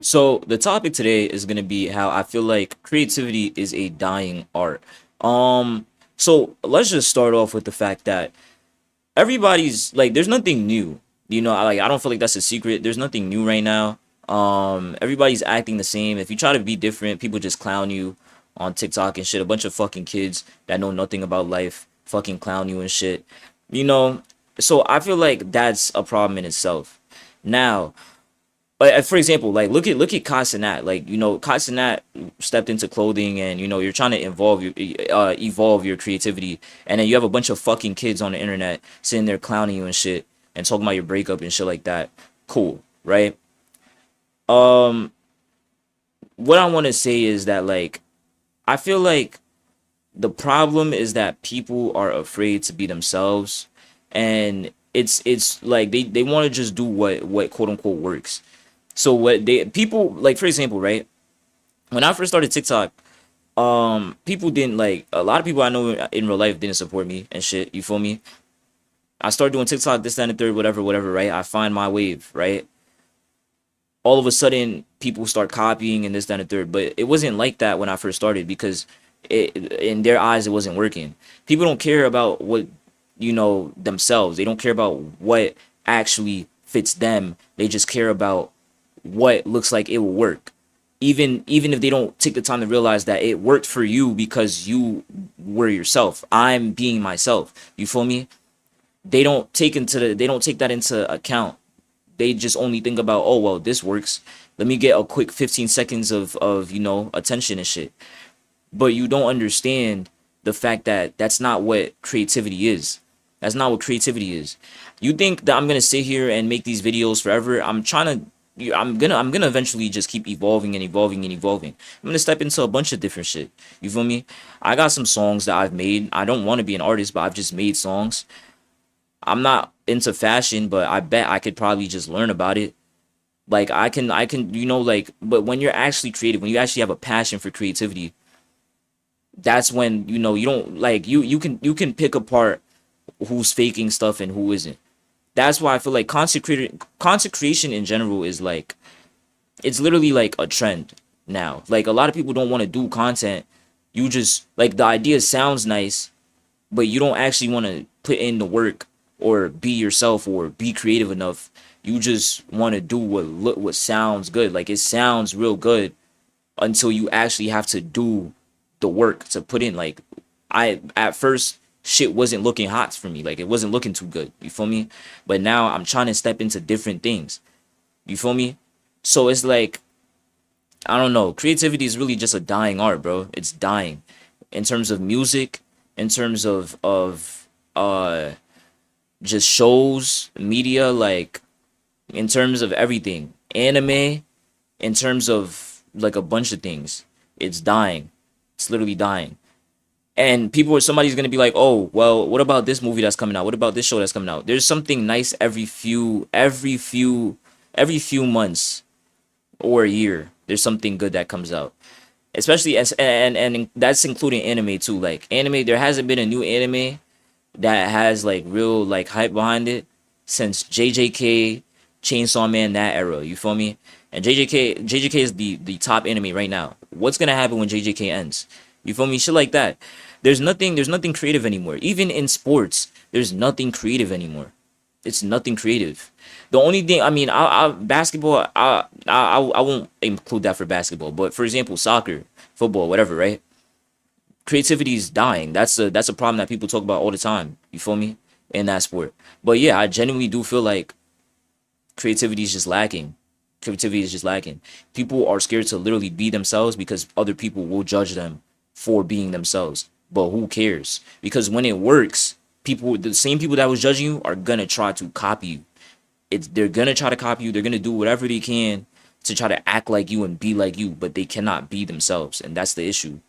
So the topic today is gonna be how I feel like creativity is a dying art. Um, so let's just start off with the fact that everybody's like, there's nothing new. I don't feel like that's a secret. There's nothing new right now. Everybody's acting the same. If you try to be different, people just clown you on TikTok and shit. A bunch of fucking kids that know nothing about life fucking clown you and shit. You know, so I feel like that's a problem in itself. Now, for example, like look at Casanat. Casanat stepped into clothing, and you're trying to evolve your creativity, and then you have a bunch of fucking kids on the internet sitting there clowning you and shit, and talking about your breakup and shit like that. Cool, right? Um, what I want to say is that, like, I feel like the problem is that people are afraid to be themselves, and it's like they want to just do what quote unquote works. So what they people like, for example, right? When I first started TikTok, people didn't like a lot of people I know in real life didn't support me and shit. You feel me? I started doing TikTok, this, that, and the third, whatever, whatever, right? I find my wave, right? All of a sudden, people start copying and this, that, and the third. But it wasn't like that when I first started because in their eyes, it wasn't working. People don't care about what, themselves. They don't care about what actually fits them. They just care about what looks like it will work. Even if they don't take the time to realize that it worked for you because you were yourself. I'm being myself. You feel me? They don't take that into account. They just only think about, oh well, this works. Let me get a quick 15 seconds of attention and shit. But you don't understand the fact that that's not what creativity is. That's not what creativity is. You think that I'm gonna sit here and make these videos forever? I'm gonna eventually just keep evolving and evolving and evolving. I'm gonna step into a bunch of different shit. You feel me? I got some songs that I've made. I don't want to be an artist, but I've just made songs. I'm not into fashion, but I bet I could probably just learn about it. Like I can, but when you're actually creative, when you actually have a passion for creativity, that's when you don't like you can pick apart who's faking stuff and who isn't. That's why I feel like consecration in general is like, it's literally like a trend now. Like a lot of people don't want to do content. You just like, the idea sounds nice, but you don't actually want to put in the work or be yourself or be creative enough. You just want to do what sounds good. Like it sounds real good until you actually have to do the work to put in. Like, I at first, shit wasn't looking hot for me. Like it wasn't looking too good. You feel me? But now I'm trying to step into different things. You feel me? So it's like, I don't know. Creativity is really just a dying art, bro. It's dying in terms of music, in terms of just shows, media, like in terms of everything. Anime, in terms of like a bunch of things. It's dying. It's literally dying. And somebody's gonna be like, oh, well, what about this movie that's coming out? What about this show that's coming out? There's something nice every few months or a year. There's something good that comes out. Especially and that's including anime too. Like anime, there hasn't been a new anime that has like real like hype behind it since JJK, Chainsaw Man, that era. You feel me? And JJK is the top anime right now. What's gonna happen when JJK ends? You feel me? Shit like that. There's nothing creative anymore. Even in sports, there's nothing creative anymore. It's nothing creative. The only thing, I mean, basketball, I won't include that for basketball, but for example, soccer, football, whatever, right? Creativity is dying. That's a problem that people talk about all the time. You feel me? In that sport. But yeah, I genuinely do feel like creativity is just lacking. Creativity is just lacking. People are scared to literally be themselves because other people will judge them for being themselves. But who cares? Because when it works, the same people that was judging you are gonna try to copy you. They're gonna try to copy you. They're gonna do whatever they can to try to act like you and be like you, but they cannot be themselves, and that's the issue.